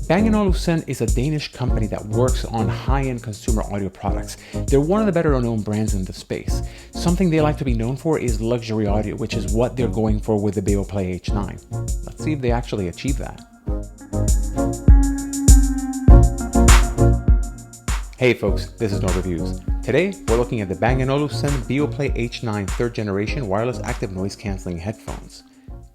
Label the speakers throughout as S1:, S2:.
S1: Bang & Olufsen is a Danish company that works on high-end consumer audio products. They're one of the better known brands in the space. Something they like to be known for is luxury audio, which is what they're going for with the BeoPlay H9. Let's see if they actually achieve that. Hey folks, this is NorbReviews. Today, we're looking at the Bang & Olufsen BeoPlay H9 3rd generation wireless active noise cancelling headphones.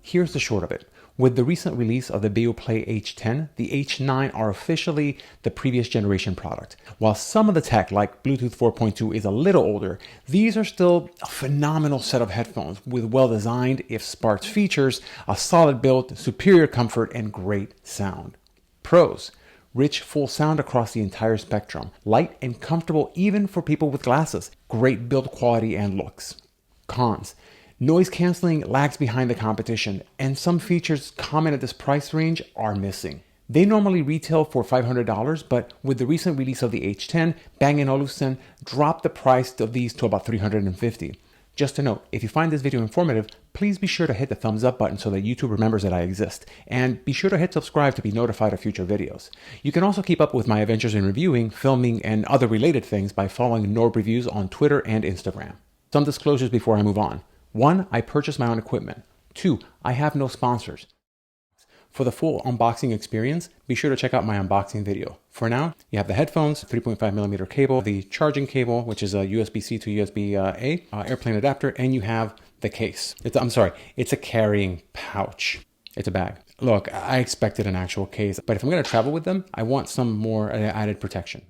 S1: Here's the short of it. With the recent release of the BeoPlay H10, the H9 are officially the previous generation product. While some of the tech, like Bluetooth 4.2, is a little older, these are still a phenomenal set of headphones with well-designed, if sparse features, a solid build, superior comfort, and great sound. Pros: rich, full sound across the entire spectrum, light and comfortable even for people with glasses, great build quality and looks. Cons: noise canceling lags behind the competition, and some features common at this price range are missing. They normally retail for $500, but with the recent release of the H10, Bang & Olufsen dropped the price of these to about $350. Just a note, if you find this video informative, please be sure to hit the thumbs up button so that YouTube remembers that I exist, and be sure to hit subscribe to be notified of future videos. You can also keep up with my adventures in reviewing, filming, and other related things by following NorbReviews on Twitter and Instagram. Some disclosures before I move on. 1, I purchased my own equipment. 2, I have no sponsors. For the full unboxing experience, be sure to check out my unboxing video. For now, you have the headphones, 3.5mm cable, the charging cable, which is a USB-C to USB-A, airplane adapter, and you have the case. It's a carrying pouch. It's a bag. Look, I expected an actual case, but if I'm going to travel with them, I want some more added protection.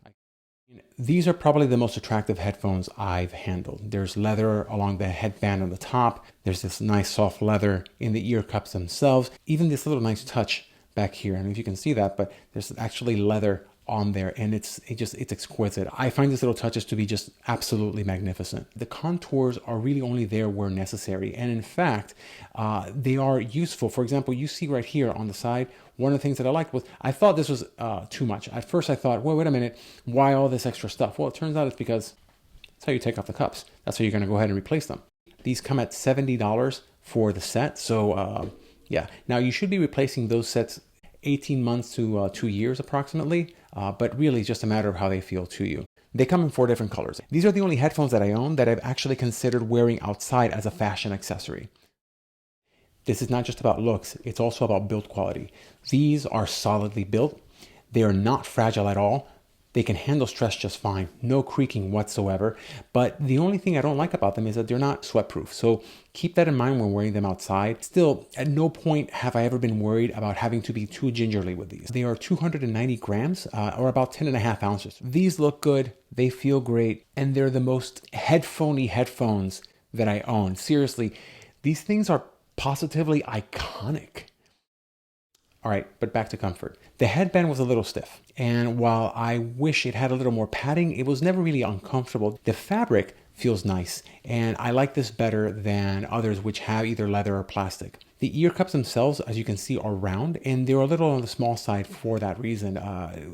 S1: These are probably the most attractive headphones I've handled. There's leather along the headband on the top. There's this nice soft leather in the ear cups themselves. Even this little nice touch back here. I don't know if you can see that, but there's actually leather on there, and it's exquisite. I find these little touches to be just absolutely magnificent. The contours are really only there where necessary, and in fact, they are useful. For example, you see right here on the side, one of the things that I liked was, I thought this was too much. At first I thought, well, wait a minute, why all this extra stuff? Well, it turns out it's because that's how you take off the cups. That's how you're gonna go ahead and replace them. These come at $70 for the set, so yeah. Now you should be replacing those sets 18 months to 2 years approximately, but really it's just a matter of how they feel to you. They come in 4 different colors. These are the only headphones that I own that I've actually considered wearing outside as a fashion accessory. This is not just about looks, it's also about build quality. These are solidly built. They are not fragile at all. They can handle stress just fine, no creaking whatsoever. But the only thing I don't like about them is that they're not sweat-proof. So keep that in mind when wearing them outside. Still, at no point have I ever been worried about having to be too gingerly with these. They are 290 grams or about 10.5 ounces. These look good, they feel great, and they're the most headphoney headphones that I own. Seriously, these things are positively iconic. All right, but back to comfort. The headband was a little stiff, and while I wish it had a little more padding, it was never really uncomfortable. The fabric feels nice, and I like this better than others which have either leather or plastic. The ear cups themselves, as you can see, are round, and they're a little on the small side for that reason.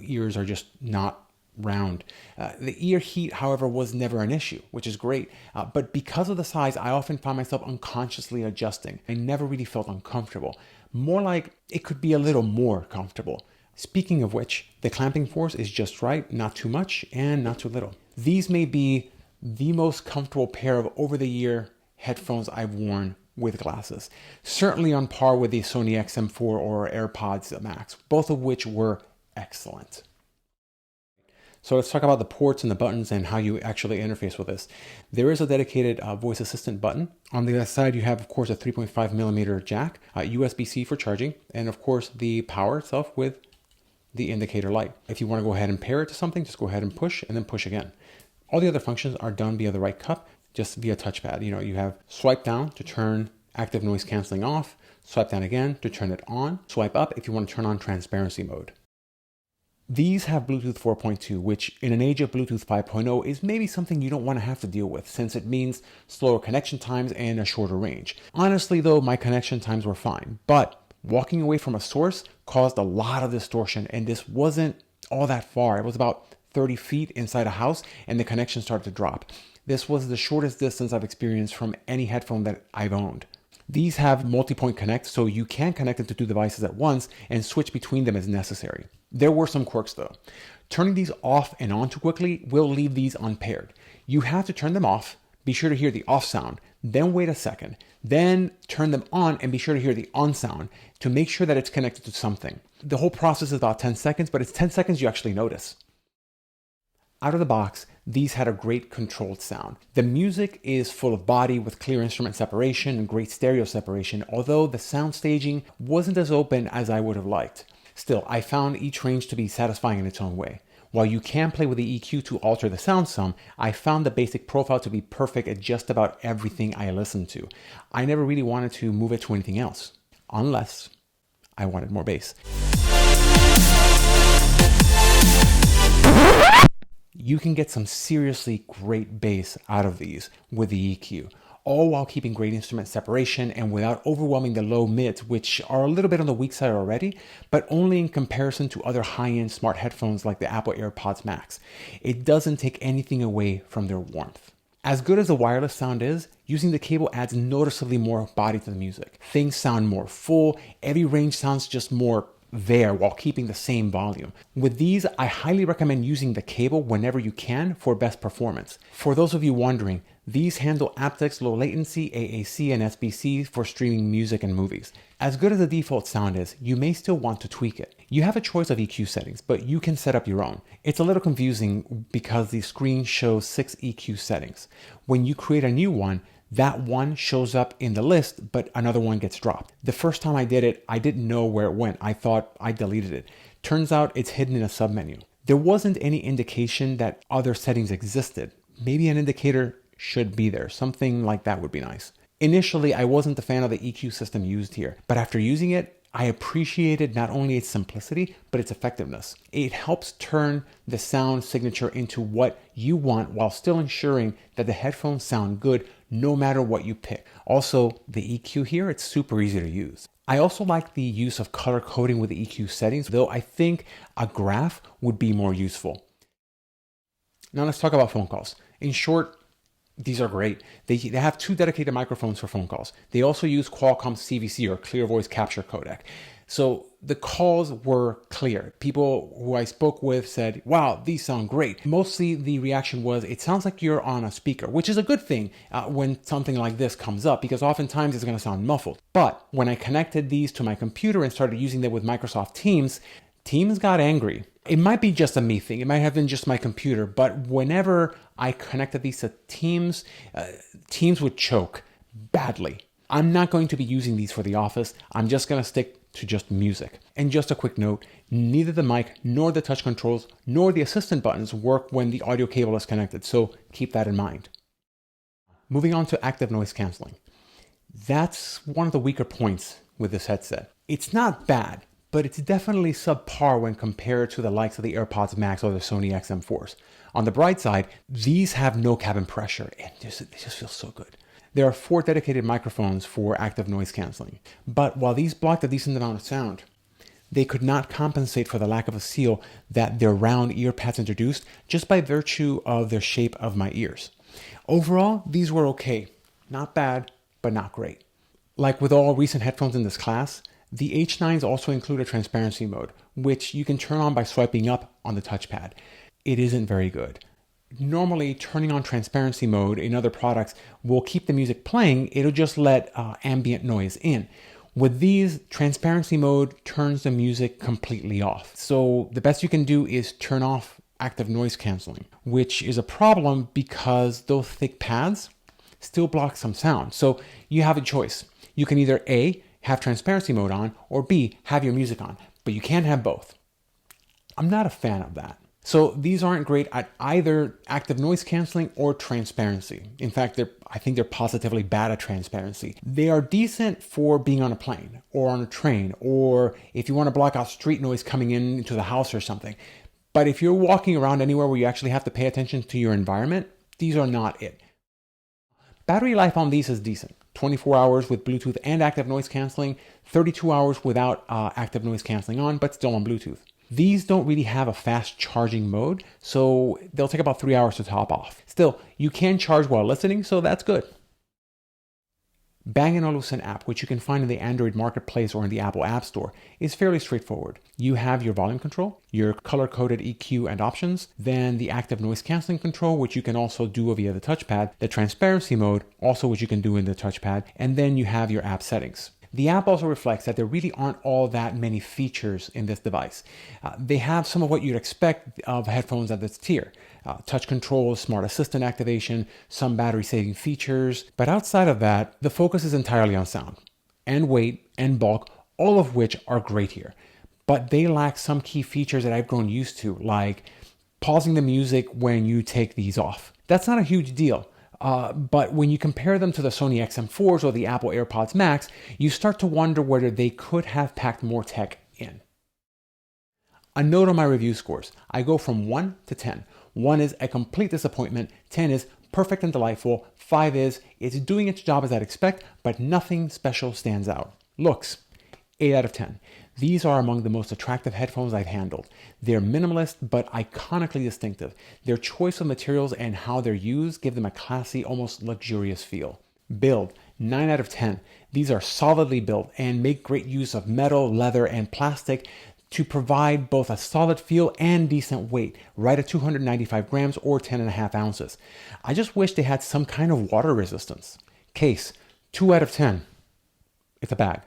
S1: Ears are just not round. The ear heat, however, was never an issue, which is great. But because of the size, I often found myself unconsciously adjusting. I never really felt uncomfortable. More like it could be a little more comfortable. Speaking of which, the clamping force is just right, not too much and not too little. These may be the most comfortable pair of over-the-ear headphones I've worn with glasses. Certainly on par with the Sony XM4 or AirPods Max, both of which were excellent. So let's talk about the ports and the buttons and how you actually interface with this. There is a dedicated voice assistant button. On the other side, you have, of course, a 3.5mm jack, USB-C for charging, and of course the power itself with the indicator light. If you want to go ahead and pair it to something, just go ahead and push again. All the other functions are done via the right cup, just via touchpad. You know, you have swipe down to turn active noise canceling off, swipe down again to turn it on, swipe up if you want to turn on transparency mode. These have Bluetooth 4.2, which in an age of Bluetooth 5.0 is maybe something you don't want to have to deal with, since it means slower connection times and a shorter range. Honestly though, my connection times were fine, but walking away from a source caused a lot of distortion, and this wasn't all that far. It was about 30 feet inside a house, and the connection started to drop. This was the shortest distance I've experienced from any headphone that I've owned. These have multi-point connect, so you can connect it to two devices at once and switch between them as necessary. There were some quirks though. Turning these off and on too quickly will leave these unpaired. You have to turn them off, be sure to hear the off sound, then wait a second, then turn them on and be sure to hear the on sound to make sure that it's connected to something. The whole process is about 10 seconds, but it's 10 seconds you actually notice. Out of the box, these had a great controlled sound. The music is full of body with clear instrument separation and great stereo separation, although the sound staging wasn't as open as I would have liked. Still, I found each range to be satisfying in its own way. While you can play with the EQ to alter the sound some, I found the basic profile to be perfect at just about everything I listened to. I never really wanted to move it to anything else, unless I wanted more bass. You can get some seriously great bass out of these with the EQ, all while keeping great instrument separation and without overwhelming the low mids, which are a little bit on the weak side already, but only in comparison to other high-end smart headphones like the Apple AirPods Max. It doesn't take anything away from their warmth. As good as the wireless sound is, using the cable adds noticeably more body to the music. Things sound more full, every range sounds just more there while keeping the same volume. With these, I highly recommend using the cable whenever you can for best performance. For those of you wondering, these handle aptX low latency, AAC, and SBC for streaming music and movies. As good as the default sound is, you may still want to tweak it. You have a choice of EQ settings, but you can set up your own. It's a little confusing because the screen shows 6 EQ settings. When you create a new one, that one shows up in the list, but another one gets dropped. The first time I did it, I didn't know where it went. I thought I deleted it. Turns out it's hidden in a submenu. There wasn't any indication that other settings existed. Maybe an indicator should be there. Something like that would be nice. Initially, I wasn't a fan of the EQ system used here, but after using it, I appreciated not only its simplicity, but its effectiveness. It helps turn the sound signature into what you want while still ensuring that the headphones sound good no matter what you pick. Also, the EQ here, it's super easy to use. I also like the use of color coding with the EQ settings, though I think a graph would be more useful. Now let's talk about phone calls. In short, these are great. They have 2 dedicated microphones for phone calls. They also use Qualcomm's CVC or Clear Voice Capture codec. So the calls were clear. People who I spoke with said, wow, these sound great. Mostly the reaction was, it sounds like you're on a speaker, which is a good thing when something like this comes up, because oftentimes it's going to sound muffled. But when I connected these to my computer and started using them with Microsoft Teams, Teams got angry. It might be just a me thing. It might have been just my computer, but whenever I connected these to Teams, Teams would choke badly. I'm not going to be using these for the office. I'm just going to stick to just music. And just a quick note, neither the mic nor the touch controls nor the assistant buttons work when the audio cable is connected, so keep that in mind. Moving on to active noise canceling. That's one of the weaker points with this headset. It's not bad, but it's definitely subpar when compared to the likes of the AirPods Max or the Sony XM4s. On the bright side, these have no cabin pressure and they just feel so good. There are 4 dedicated microphones for active noise canceling, but while these blocked a decent amount of sound, they could not compensate for the lack of a seal that their round ear pads introduced just by virtue of their shape of my ears. Overall, these were okay. Not bad, but not great. Like with all recent headphones in this class, the H9s also include a transparency mode, which you can turn on by swiping up on the touchpad. It isn't very good. Normally, turning on transparency mode in other products will keep the music playing. It'll just let ambient noise in. With these, transparency mode turns the music completely off. So the best you can do is turn off active noise canceling, which is a problem because those thick pads still block some sound. So you have a choice. You can either A, have transparency mode on, or B, have your music on, but you can't have both. I'm not a fan of that. So these aren't great at either active noise canceling or transparency. In fact, I think they're positively bad at transparency. They are decent for being on a plane or on a train, or if you want to block out street noise coming into the house or something. But if you're walking around anywhere where you actually have to pay attention to your environment, these are not it. Battery life on these is decent. 24 hours with Bluetooth and active noise canceling, 32 hours without active noise canceling on, but still on Bluetooth. These don't really have a fast charging mode, so they'll take about 3 hours to top off. Still, you can charge while listening, so that's good. Bang & Olufsen app, which you can find in the Android Marketplace or in the Apple App Store, is fairly straightforward. You have your volume control, your color-coded EQ and options, then the active noise canceling control, which you can also do via the touchpad, the transparency mode, also which you can do in the touchpad, and then you have your app settings. The app also reflects that there really aren't all that many features in this device. They have some of what you'd expect of headphones at this tier. Touch control, smart assistant activation, some battery saving features. But outside of that, the focus is entirely on sound and weight and bulk, all of which are great here. But they lack some key features that I've grown used to, like pausing the music when you take these off. That's not a huge deal. But when you compare them to the Sony XM4s or the Apple AirPods Max, you start to wonder whether they could have packed more tech in. A note on my review scores. I go from 1 to 10. 1 is a complete disappointment. 10 is perfect and delightful. 5 is it's doing its job as I'd expect, but nothing special stands out. Looks, 8 out of 10. These are among the most attractive headphones I've handled. They're minimalist, but iconically distinctive. Their choice of materials and how they're used give them a classy, almost luxurious feel. Build, 9 out of 10. These are solidly built and make great use of metal, leather, and plastic to provide both a solid feel and decent weight, right at 295 grams or 10.5 ounces. I just wish they had some kind of water resistance. Case, 2 out of 10. It's a bag.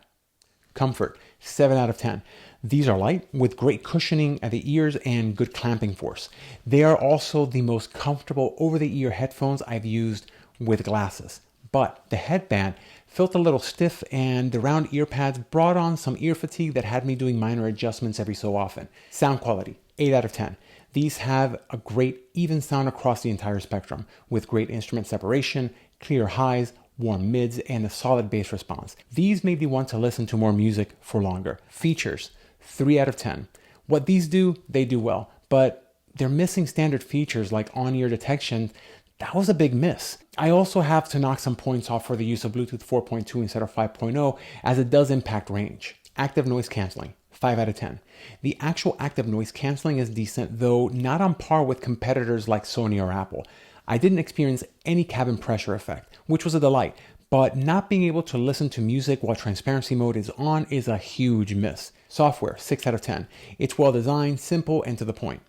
S1: Comfort, 7 out of 10. These are light with great cushioning at the ears and good clamping force. They are also the most comfortable over-the-ear headphones I've used with glasses. But the headband felt a little stiff and the round ear pads brought on some ear fatigue that had me doing minor adjustments every so often. Sound quality, 8 out of 10. These have a great even sound across the entire spectrum with great instrument separation, clear highs, warm mids, and a solid bass response. These made me want to listen to more music for longer. Features, 3 out of 10. What these do, they do well, but they're missing standard features like on-ear detection. That was a big miss. I also have to knock some points off for the use of Bluetooth 4.2 instead of 5.0, as it does impact range. Active noise canceling, 5 out of 10. The actual active noise canceling is decent, though not on par with competitors like Sony or Apple. I didn't experience any cabin pressure effect, which was a delight, but not being able to listen to music while transparency mode is on is a huge miss. Software, 6 out of 10. It's well designed, simple, and to the point.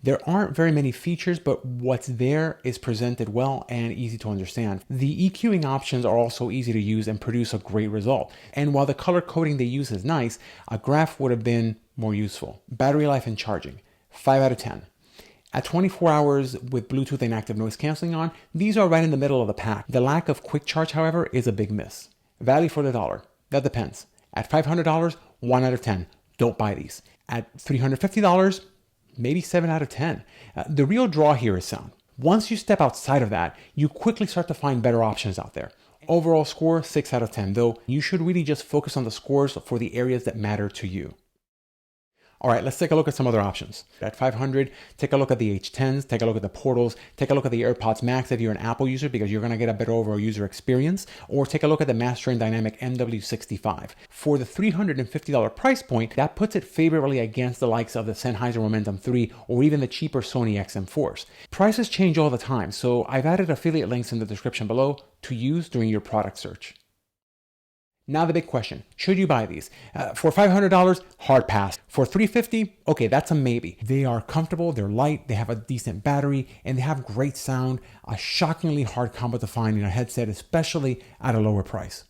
S1: There aren't very many features, but what's there is presented well and easy to understand. The EQing options are also easy to use and produce a great result. And while the color coding they use is nice, a graph would have been more useful. Battery life and charging, 5 out of 10. At 24 hours with Bluetooth and active noise canceling on, these are right in the middle of the pack. The lack of quick charge, however, is a big miss. Value for the dollar, that depends. At $500, 1 out of 10. Don't buy these. At $350, maybe 7 out of 10. The real draw here is sound. Once you step outside of that, you quickly start to find better options out there. Overall score, 6 out of 10, though you should really just focus on the scores for the areas that matter to you. All right, let's take a look at some other options. At $500, take a look at the H10s, take a look at the Portals, take a look at the AirPods Max if you're an Apple user because you're gonna get a better overall user experience, or take a look at the Mastering Dynamic MW65. For the $350 price point, that puts it favorably against the likes of the Sennheiser Momentum 3 or even the cheaper Sony XM4s. Prices change all the time, so I've added affiliate links in the description below to use during your product search. Now the big question, should you buy these? For $500, hard pass. For $350, okay, that's a maybe. They are comfortable, they're light, they have a decent battery, and they have great sound, a shockingly hard combo to find in a headset, especially at a lower price.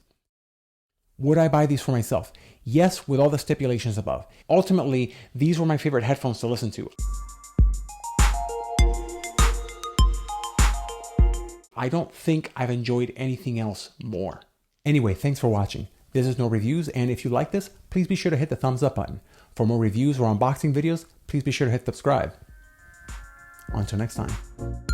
S1: Would I buy these for myself? Yes, with all the stipulations above. Ultimately, these were my favorite headphones to listen to. I don't think I've enjoyed anything else more. Anyway, thanks for watching. This is NorbReviews, and if you like this, please be sure to hit the thumbs up button. For more reviews or unboxing videos, please be sure to hit subscribe. Until next time.